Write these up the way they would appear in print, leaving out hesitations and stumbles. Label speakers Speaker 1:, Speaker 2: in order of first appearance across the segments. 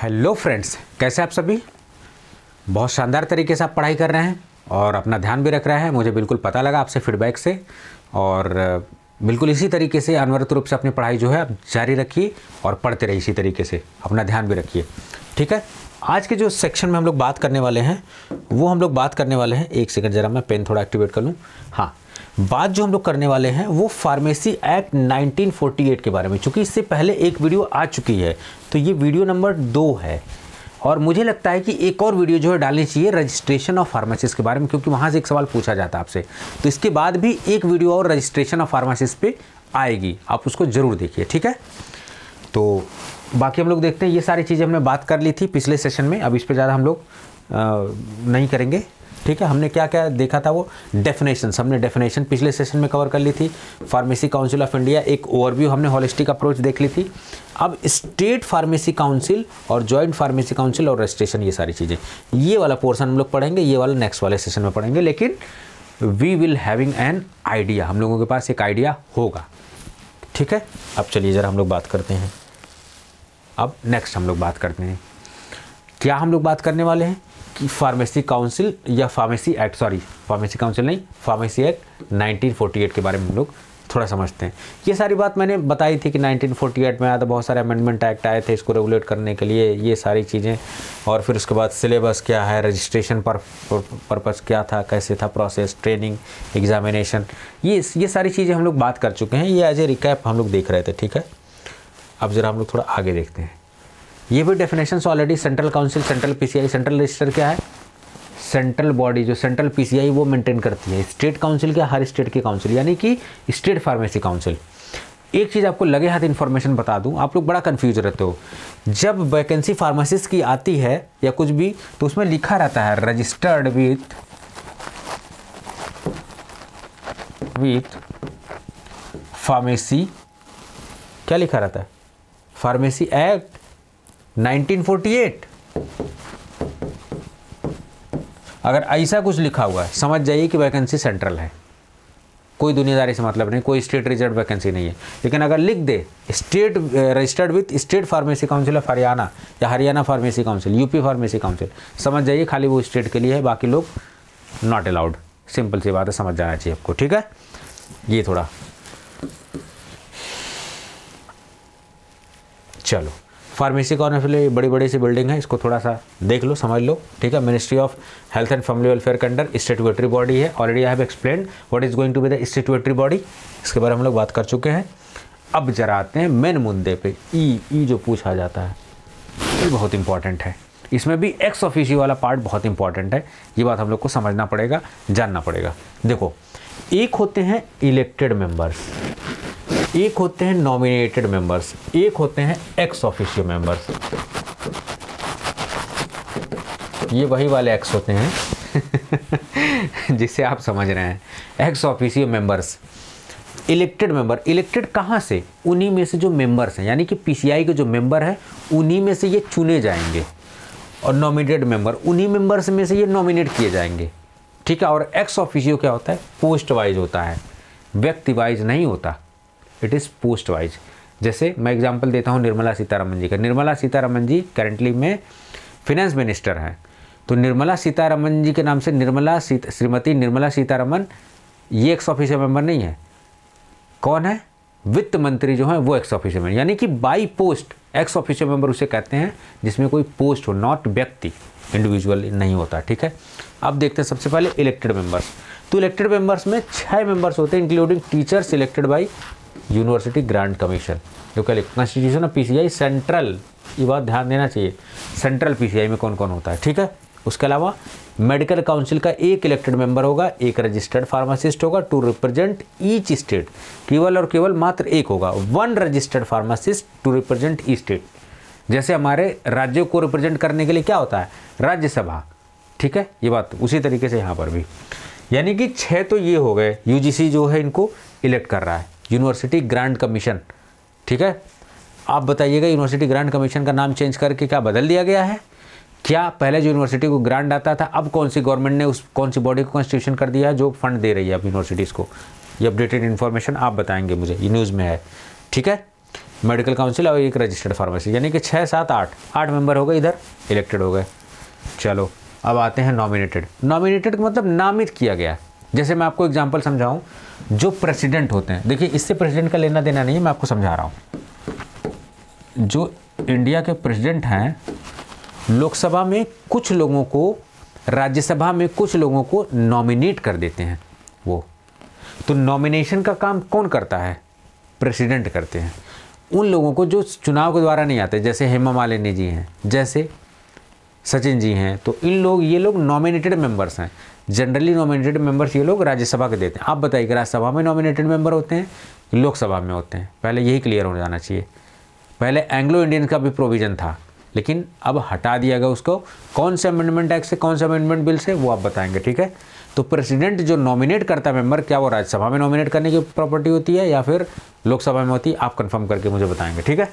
Speaker 1: Hello friends, कैसे आप सभी। बहुत शानदार तरीके से आप पढ़ाई कर रहे हैं और अपना ध्यान भी रख रहे हैं। मुझे बिल्कुल पता लगा आपसे फीडबैक से, और बिल्कुल इसी तरीके से अनवरत रूप से अपनी पढ़ाई जो है आप जारी रखिए और पढ़ते रहिए इसी तरीके से, अपना ध्यान भी रखिए। ठीक है, आज के जो सेक्शन में हम लोग बात करने वाले हैं वो हम लोग बात करने वाले हैं, एक सेकंड ज़रा मैं पेन थोड़ा एक्टिवेट कर लूँ। हाँ, बात जो हम लोग करने वाले हैं वो फार्मेसी एक्ट 1948 के बारे में। चूँकि इससे पहले एक वीडियो आ चुकी है, तो ये वीडियो नंबर 2 है, और मुझे लगता है कि एक और वीडियो जो है डालनी चाहिए रजिस्ट्रेशन ऑफ फार्मासिस्ट के बारे में, क्योंकि वहाँ से एक सवाल पूछा जाता है आपसे। तो इसके बाद भी एक वीडियो और रजिस्ट्रेशन ऑफ फार्मासिस्ट पे आएगी, आप उसको ज़रूर देखिए। ठीक है, तो बाकी हम लोग देखते हैं। ये सारी चीज़ें हमने बात कर ली थी पिछले सेशन में, अब इस पर ज़्यादा हम लोग नहीं करेंगे। ठीक है, हमने क्या क्या देखा था, वो डेफिनेशन, हमने डेफिनेशन पिछले सेशन में कवर कर ली थी। फार्मेसी काउंसिल ऑफ इंडिया, एक ओवरव्यू हमने होलिस्टिक अप्रोच देख ली थी। अब स्टेट फार्मेसी काउंसिल और जॉइंट फार्मेसी काउंसिल और रजिस्ट्रेशन, ये सारी चीज़ें, ये वाला पोर्शन हम लोग पढ़ेंगे, ये वाला नेक्स्ट वाले सेशन में पढ़ेंगे। लेकिन we will having an idea, हम लोगों के पास एक आइडिया होगा। ठीक है, अब चलिए ज़रा हम लोग बात करते हैं। अब नेक्स्ट हम लोग बात करते हैं, क्या हम लोग बात करने वाले हैं कि फार्मेसी काउंसिल या pharmacy act, sorry pharmacy council नहीं, फार्मेसी एक्ट 1948 के बारे में हम लोग थोड़ा समझते हैं। ये सारी बात मैंने बताई थी कि 1948 में आया था, बहुत सारे अमेंडमेंट एक्ट आए थे इसको रेगुलेट करने के लिए, ये सारी चीज़ें। और फिर उसके बाद सिलेबस क्या है, रजिस्ट्रेशन पर्पस क्या था, कैसे था प्रोसेस, ट्रेनिंग, एग्जामिनेशन, ये सारी चीज़ें हम लोग बात कर चुके हैं। ये एज ए रिकैप हम लोग देख रहे थे। ठीक है, अब ज़रा हम लोग थोड़ा आगे देखते हैं। ये भी definition already, central council, central PCI, central register क्या है, सेंट्रल बॉडी जो सेंट्रल पीसीआई वो मेंटेन करती है। स्टेट काउंसिल क्या, हर स्टेट की काउंसिल, यानी कि स्टेट फार्मेसी काउंसिल। एक चीज़ आपको लगे हाथ इन्फॉर्मेशन बता दूं, आप लोग बड़ा कंफ्यूज रहते हो। जब वैकेंसी फार्मासिस्ट की आती है या कुछ भी, तो उसमें लिखा रहता है रजिस्टर्ड विथ फार्मेसी, क्या लिखा रहता है, फार्मेसी एक्ट 1948। अगर ऐसा कुछ लिखा हुआ है, समझ जाइए कि वैकेंसी सेंट्रल है, कोई दुनियादारी से मतलब नहीं, कोई स्टेट रिजर्व वैकेंसी नहीं है। लेकिन अगर लिख दे state registered with state pharmacy council of Haryana या Haryana pharmacy council, UP pharmacy council, समझ जाइए खाली वो स्टेट के लिए है, बाकी लोग नॉट अलाउड। सिंपल सी बात है, समझ जाना चाहिए आपको। ठीक है, ये थोड़ा चलो, फार्मेसी काउंसिल बड़ी बड़ी सी बिल्डिंग है, इसको थोड़ा सा देख लो, समझ लो। ठीक है, ministry of health and family welfare के अंडर स्टैट्यूटरी बॉडी है। Already I have explained what is going to be the statutory body, इसके बारे में हम लोग बात कर चुके हैं। अब जरा आते हैं मेन मुद्दे पे। ई जो पूछा जाता है ये बहुत इंपॉर्टेंट है, इसमें भी एक्स ऑफिशियो वाला पार्ट बहुत इंपॉर्टेंट है। ये बात हम लोग को समझना पड़ेगा, जानना पड़ेगा। देखो, एक होते हैं इलेक्टेड मेंबर्स, एक होते हैं नॉमिनेटेड मेंबर्स, एक होते हैं एक्स ऑफिशियो मेंबर्स। ये वही वाले एक्स होते हैं जिसे आप समझ रहे हैं, ex officio members. Elected member, elected कहाँ से, उन्हीं में से जो मेंबर्स हैं, यानी कि पीसीआई के जो मेंबर हैं उन्हीं में से ये चुने जाएंगे। और नॉमिनेटेड मेंबर, उन्हीं मेंबर्स में से ये नॉमिनेट किए जाएंगे। ठीक है, और एक्स ऑफिशियो क्या होता है, पोस्ट वाइज होता है, व्यक्ति वाइज नहीं होता, इट इज़ पोस्ट वाइज। जैसे मैं एग्जांपल देता हूँ निर्मला सीतारमन जी का। निर्मला सीतारमन जी करेंटली में फिनेंस मिनिस्टर हैं, तो निर्मला सीतारमन जी के नाम से श्रीमती निर्मला सीतारमन, ये एक्स ऑफिशियो मेंबर नहीं है। कौन है, वित्त मंत्री जो है वो एक्स ऑफिशियो मेंबर, यानी कि by post ex officio member उसे कहते हैं जिसमें कोई पोस्ट हो, नॉट व्यक्ति, इंडिविजुअल नहीं होता। ठीक है, अब देखते हैं सबसे पहले इलेक्टेड मेंबर्स। तो इलेक्टेड मेंबर्स में 6 मेंबर्स होते हैं, including teachers elected by university grant commission, जो कह कॉन्स्टिट्यूशन ऑफ पीसीआई सेंट्रल, ये बात ध्यान देना चाहिए, सेंट्रल पीसीआई में कौन कौन होता है। ठीक है, उसके अलावा मेडिकल काउंसिल का एक इलेक्टेड मेंबर होगा, एक रजिस्टर्ड फार्मासिस्ट होगा टू रिप्रेजेंट ईच स्टेट, केवल और केवल मात्र एक होगा, 1 registered pharmacist to represent each state. जैसे हमारे राज्यों को रिप्रेजेंट करने के लिए क्या होता है, राज्यसभा। ठीक है, ये बात उसी तरीके से यहाँ पर भी, यानी कि 6 तो ये हो गए, यूजीसी जो है इनको इलेक्ट कर रहा है, यूनिवर्सिटी ग्रांट कमीशन। ठीक है, आप बताइएगा यूनिवर्सिटी ग्रांट कमीशन का नाम चेंज करके क्या बदल दिया गया है क्या? पहले जो यूनिवर्सिटी को ग्रांट आता था, अब कौन सी गवर्नमेंट ने कौन सी बॉडी को कॉन्स्टिट्यूशन कर दिया है जो फंड दे रही है अब यूनिवर्सिटीज़ को? ये अपडेटेड इन्फॉर्मेशन आप बताएंगे मुझे, ये न्यूज़ में है। ठीक है, मेडिकल काउंसिल और एक रजिस्टर्ड फार्मेसी, यानी कि 6, 7, 8 मेंबर हो गए, इधर इलेक्टेड हो गए। चलो अब आते हैं नॉमिनेटेड। नॉमिनेटेड का मतलब नामित किया गया। जैसे मैं आपको एग्जांपल समझाऊं, जो प्रेसिडेंट होते हैं, देखिए इससे प्रेसिडेंट का लेना देना नहीं है, मैं आपको समझा रहा हूँ। जो इंडिया के प्रेसिडेंट हैं, लोकसभा में कुछ लोगों को, राज्यसभा में कुछ लोगों को नॉमिनेट कर देते हैं वो। तो नॉमिनेशन का काम कौन करता है? प्रेसिडेंट करते हैं। उन लोगों को जो चुनाव के द्वारा नहीं आते, जैसे हेमा मालिनी जी हैं, जैसे सचिन जी हैं, तो ये लोग नॉमिनेटेड मेंबर्स हैं। जनरली नॉमिनेटेड मेंबर्स ये लोग राज्यसभा के देते हैं। आप बताइए कि राज्यसभा में नॉमिनेटेड मेंबर होते हैं, लोकसभा में होते हैं? पहले यही क्लियर हो जाना चाहिए। पहले एंग्लो इंडियन का भी प्रोविज़न था, लेकिन अब हटा दिया गया उसको। कौन से अमेंडमेंट एक्ट से, कौन से अमेंडमेंट बिल से, वो आप बताएंगे, ठीक है। तो प्रेसिडेंट जो नॉमिनेट करता है मेंबर, क्या वो राज्यसभा में नॉमिनेट करने की प्रॉपर्टी होती है या फिर लोकसभा में होती है? आप कंफर्म करके मुझे बताएंगे, ठीक है।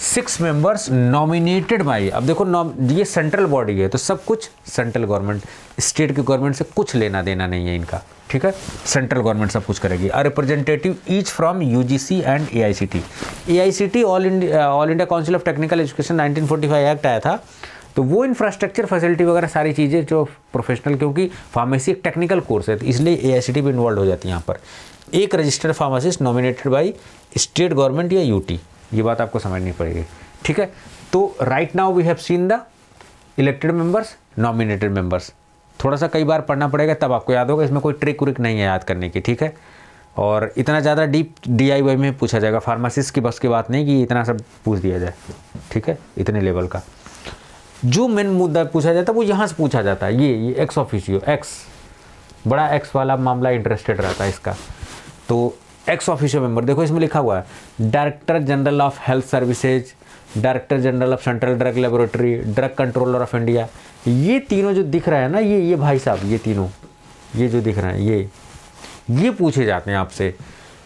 Speaker 1: 6 मेंबर्स नॉमिनेटेड बाई, अब देखो ये सेंट्रल बॉडी है, तो सब कुछ सेंट्रल गवर्नमेंट, स्टेट की गवर्नमेंट से कुछ लेना देना नहीं है इनका, ठीक है। सेंट्रल गवर्नमेंट सब कुछ करेगी। A representative each from UGC and AICT. AICT all India council of technical education 1945 act आया था, तो वो इंफ्रास्ट्रक्चर फैसिलिटी वगैरह सारी चीज़ें जो प्रोफेशनल, क्योंकि फार्मेसी एक टेक्निकल कोर्स है, तो इसलिए एआईसीटी भी इन्वॉल्व हो जाती है यहाँ पर। एक registered pharmacist nominated by state government या यूटी, ये बात आपको समझनी पड़ेगी, ठीक है। तो right now we have seen the elected members, nominated members. थोड़ा सा कई बार पढ़ना पड़ेगा तब आपको याद होगा, इसमें कोई ट्रिक व्रिक नहीं है याद करने की, ठीक है। और इतना ज़्यादा डीप DIY में पूछा जाएगा, फार्मासिस्ट की बस की बात नहीं कि इतना सब पूछ दिया जाए, ठीक है, इतने लेवल का। जो मेन मुद्दा पूछा जाता है वो यहाँ से पूछा जाता है, ये एक्स ऑफिशियो, एक्स बड़ा एक्स वाला मामला इंटरेस्टेड रहता है इसका। तो एक्स ऑफिशियो मेंबर, देखो इसमें लिखा हुआ है director general of health services, director general of central drug laboratory, drug controller of India. ये तीनों जो दिख रहे हैं ना, ये भाई साहब, ये तीनों, ये जो दिख रहे हैं, ये पूछे जाते हैं आपसे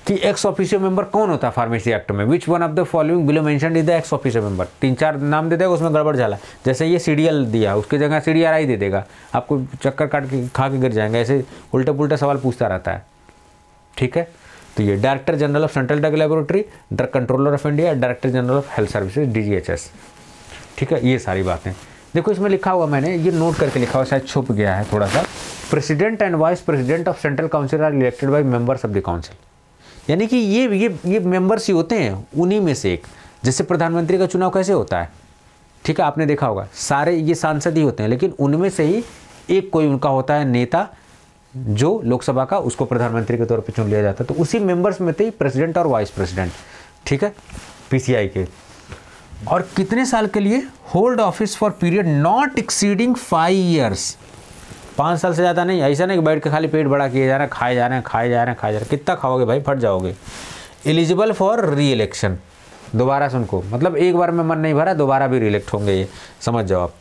Speaker 1: कि एक्स ऑफिशियो मेंबर कौन होता है फार्मेसी एक्ट में। Which one of the following below mentioned is the ex officio member. 3-4 नाम दे देगा, उसमें गड़बड़ झाला। जैसे ये CDL दिया, उसकी जगह CDRI दे देगा, आपको चक्कर काट के खा के गिर जाएंगे। ऐसे उल्टे पुल्टे सवाल पूछता रहता है, ठीक है। तो ये director general of central drug laboratory, drug controller of India, director general of health services DGHS, ठीक है। ये सारी बातें देखो इसमें लिखा हुआ, मैंने ये नोट करके लिखा हुआ, शायद छुप गया है थोड़ा सा। President and vice president of central council are elected by members of the council. यानी कि ये मेंबर्स ही होते हैं, उन्हीं में से एक। जैसे प्रधानमंत्री का चुनाव कैसे होता है, ठीक है, आपने देखा होगा, सारे ये सांसद ही होते हैं, लेकिन उनमें से ही एक कोई उनका होता है नेता, जो लोकसभा का, उसको प्रधानमंत्री के तौर पे चुन लिया जाता है। तो उसी मेंबर्स में थे प्रेसिडेंट और वाइस प्रेसिडेंट, ठीक है, PCI के। और कितने साल के लिए? Hold office for period not exceeding 5 years. 5 साल से ज़्यादा नहीं। ऐसा नहीं कि बैठ के खाली पेट बड़ा किए जा रहे हैं, खाए जा रहे हैं। कितना खाओगे भाई, फट जाओगे। एलिजिबल फॉर री इलेक्शन, दोबारा सुन को, मतलब एक बार में मन नहीं भरा, दोबारा भी री-इलेक्ट होंगे, ये समझ जाओ आप।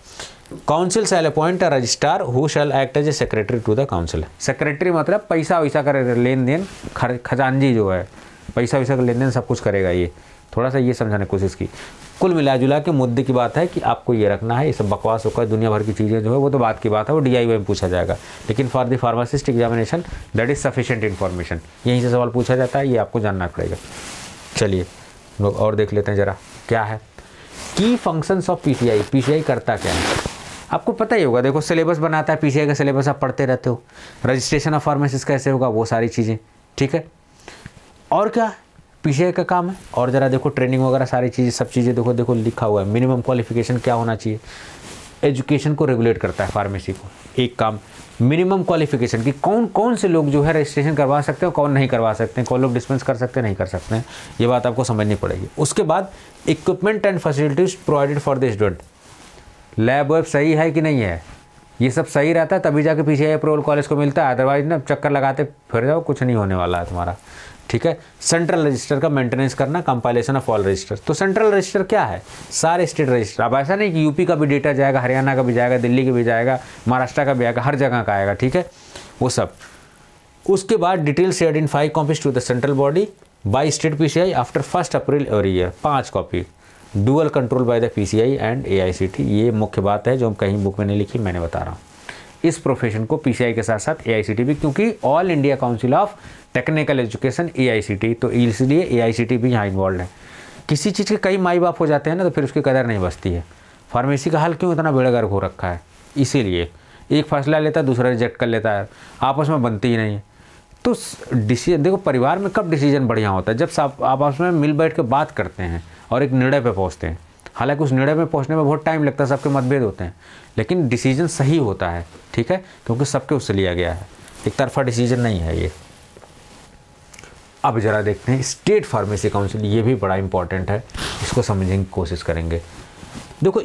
Speaker 1: Council shall appoint a registrar who shall act as a secretary to the council. Secretary मतलब पैसा वैसा करे, लेन देन, खजानजी जो है, पैसा वैसा का लेन देन सब कुछ करेगा। ये थोड़ा सा ये समझाने की कोशिश की। कुल मिला जुला के मुद्दे की बात है कि आपको ये रखना है, ये सब बकवास होकर दुनिया भर की चीज़ें जो है वो तो बात की बात है, वो DIY में पूछा जाएगा। लेकिन for the pharmacist examination that is sufficient information, यहीं से सवाल पूछा जाता है, ये आपको जानना पड़ेगा। चलिए लोग और देख लेते हैं ज़रा क्या है की फंक्शंस ऑफ PCI। PCI करता क्या है आपको पता ही होगा। देखो सिलेबस बनाता है PCI का, सिलेबस आप पढ़ते रहते हो। रजिस्ट्रेशन ऑफ फार्मेसिस्ट कैसे होगा, वो सारी चीज़ें, ठीक है। और क्या PCI का काम है, और ज़रा देखो ट्रेनिंग वगैरह सारी चीज़ें, सब चीज़ें देखो लिखा हुआ है। मिनिमम क्वालिफिकेशन क्या होना चाहिए, एजुकेशन को रेगुलेट करता है फार्मेसी को। एक काम मिनिमम क्वालिफिकेशन की, कौन कौन से लोग जो है रजिस्ट्रेशन करवा सकते हैं, कौन नहीं करवा सकते हैं, कौन लोग डिस्पेंस कर सकते हैं, नहीं कर सकते हैं, ये बात आपको समझनी पड़ेगी। उसके बाद equipment and facilities provided for the student. Lab web सही है कि नहीं है, ये सब सही रहता है तभी जाके PCI अप्रूवल कॉलेज को मिलता है। अदरवाइज ना चक्कर लगाते फिर जाओ, कुछ नहीं होने वाला है तुम्हारा, ठीक है। सेंट्रल रजिस्टर का मेंटेनेंस करना, कंपाइलेशन ऑफ ऑल रजिस्टर। तो सेंट्रल रजिस्टर क्या है, सारे स्टेट रजिस्टर। अब ऐसा नहीं कि यूपी का भी डेटा जाएगा, हरियाणा का भी जाएगा, दिल्ली का भी जाएगा, महाराष्ट्र का भी आएगा, हर जगह का आएगा, ठीक है, वो सब। उसके बाद detail shared in 5 copies to the central body by state PCI after 1 April every year. 5 copy, dual control by the PCI and AICT। ये मुख्य बात है जो हम कहीं बुक में नहीं लिखी, मैंने बता रहा हूँ। इस प्रोफेशन को PCI के साथ साथ AICT भी, क्योंकि all India council of technical education AICT, तो इसलिए AICT भी यहाँ इन्वॉल्व है। किसी चीज़ के कई माई बाप हो जाते हैं ना तो फिर उसकी कदर नहीं बचती है। फार्मेसी का हाल क्यों इतना बेड़गर्क हो रखा है, इसीलिए एक फैसला लेता है दूसरा रिजेक्ट कर लेता है, आपस में बनती ही नहीं है। तो डिसीजन देखो, परिवार में कब डिसीजन बढ़िया होता है, जब आप आपस में मिल बैठ के बात करते हैं और एक निर्णय पे पहुंचते हैं। हालांकि उस निर्णय में पहुंचने में बहुत टाइम लगता है, सबके मतभेद होते हैं, लेकिन डिसीजन सही होता है, ठीक है, क्योंकि सबके उससे लिया गया है, एक तरफा डिसीजन नहीं है ये। अब जरा देखते हैं स्टेट फार्मेसी काउंसिल, ये भी बड़ा इंपॉर्टेंट है, इसको समझने की कोशिश करेंगे। देखो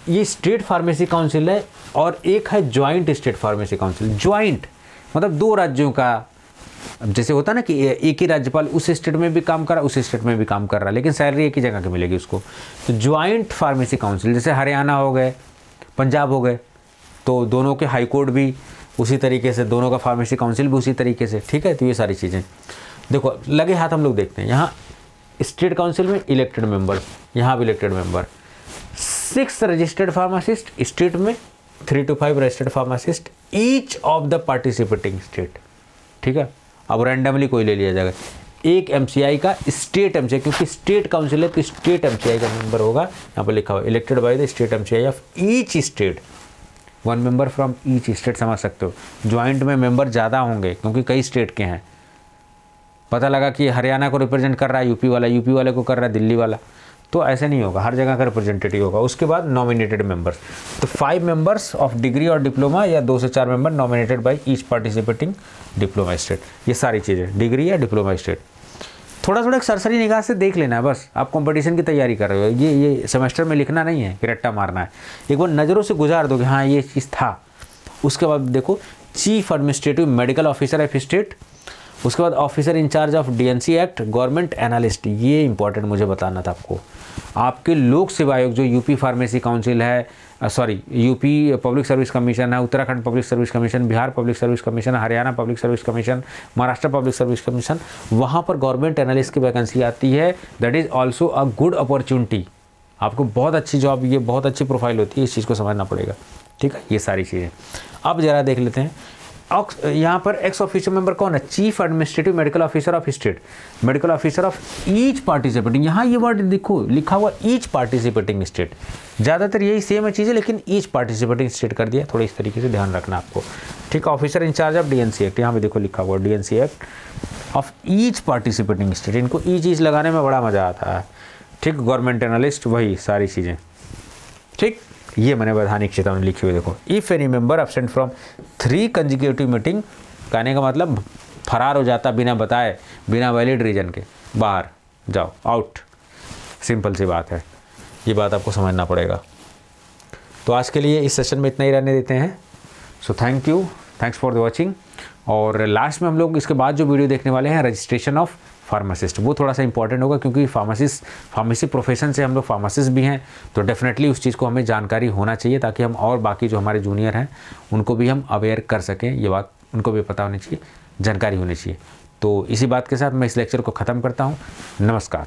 Speaker 1: ये स्टेट फार्मेसी काउंसिल है और एक है joint state pharmacy council. Joint मतलब दो राज्यों का, जैसे होता है ना कि एक ही राज्यपाल उस स्टेट में भी काम कर रहा है, उस स्टेट में भी काम कर रहा है, लेकिन सैलरी एक ही जगह की मिलेगी उसको। तो ज्वाइंट फार्मेसी काउंसिल, जैसे हरियाणा हो गए, पंजाब हो गए, तो दोनों के हाई कोर्ट भी उसी तरीके से, दोनों का फार्मेसी काउंसिल भी उसी तरीके से, ठीक है। तो ये सारी चीज़ें देखो लगे हाथ हम लोग देखते हैं। यहाँ स्टेट काउंसिल में इलेक्टेड मेंबर, यहाँ भी elected member, 6 registered pharmacist state में, 3 to 5 registered pharmacist each of the participating state, ठीक है। अब रैंडमली कोई ले लिया जाएगा, एक एमसीआई का स्टेट एमसीआई, क्योंकि स्टेट काउंसिल है तो स्टेट एमसीआई का मेंबर होगा, यहाँ पर लिखा हुआ elected by the state MCI of each state, 1 member from each state. समझ सकते हो, ज्वाइंट में मेंबर ज़्यादा होंगे क्योंकि कई स्टेट के हैं। पता लगा कि हरियाणा को रिप्रेजेंट कर रहा है यूपी वाला, यूपी वाले को कर रहा है दिल्ली वाला, तो ऐसे नहीं होगा, हर जगह का रिप्रेजेंटेटिव होगा। उसके बाद नॉमिनेटेड मेंबर्स, तो 5 मेंबर्स ऑफ डिग्री और डिप्लोमा या 2 से 4 member nominated by each participating diploma state. ये सारी चीज़ें डिग्री या डिप्लोमा स्टेट, थोड़ा थोड़ा एक सरसरी निगाह से देख लेना है बस। आप कंपटीशन की तैयारी कर रहे हो, ये सेमेस्टर में लिखना नहीं है कि रट्टा मारना है, एक बार नज़रों से गुजार दो कि हाँ ये चीज़ था। उसके बाद देखो chief administrative medical officer of state, उसके बाद officer in charge of DNC act, government analyst, ये इंपॉर्टेंट मुझे बताना था आपको। आपके लोक सेवा आयोग जो यूपी फार्मेसी काउंसिल है, यूपी पब्लिक सर्विस कमीशन है, Uttarakhand public service commission, Bihar public service commission, Haryana public service commission, Maharashtra public service commission, वहाँ पर गवर्नमेंट एनालिस्ट की वैकेंसी आती है। That is also a good opportunity, आपको बहुत अच्छी जॉब, ये बहुत अच्छी प्रोफाइल होती है, इस चीज़ को समझना पड़ेगा, ठीक है। ये सारी चीज़ें अब ज़रा देख लेते हैं। यहाँ पर एक्स ऑफिशियल मेंबर कौन है, chief administrative medical officer of state, medical officer of each participating, यहाँ ये वर्ड देखो लिखा हुआ ईच पार्टिसिपेटिंग स्टेट, ज़्यादातर यही सेम है चीज़ें, लेकिन ईच पार्टिसिपेटिंग स्टेट कर दिया, थोड़ा इस तरीके से ध्यान रखना आपको, ठीक है। Officer in charge of DNC act, यहाँ पे देखो लिखा हुआ DNC act of each participating state, इनको ई चीज़ लगाने में बड़ा मज़ा आता है, ठीक। गवर्नमेंट एनालिस्ट, वही सारी चीज़ें, ठीक। ये मैंने वैधानिक चेतावनी लिखी हुई देखो, if any member absent from 3 consecutive meeting, कहने का मतलब फरार हो जाता बिना बताए, बिना वैलिड रीजन के, बाहर जाओ, आउट, सिंपल सी बात है, ये बात आपको समझना पड़ेगा। तो आज के लिए इस सेशन में इतना ही रहने देते हैं। So thank you, thanks for the watching. और लास्ट में हम लोग इसके बाद जो वीडियो देखने वाले हैं रजिस्ट्रेशन ऑफ फार्मासिस्ट, वो थोड़ा सा इंपॉर्टेंट होगा, क्योंकि फार्मेसी प्रोफेशन से हम लोग फार्मासिस्ट भी हैं, तो डेफिनेटली उस चीज़ को हमें जानकारी होना चाहिए, ताकि हम और बाकी जो हमारे जूनियर हैं उनको भी हम अवेयर कर सकें, ये बात उनको भी पता होनी चाहिए, जानकारी होनी चाहिए। तो इसी बात के साथ मैं इस लेक्चर को ख़त्म करता हूँ। नमस्कार।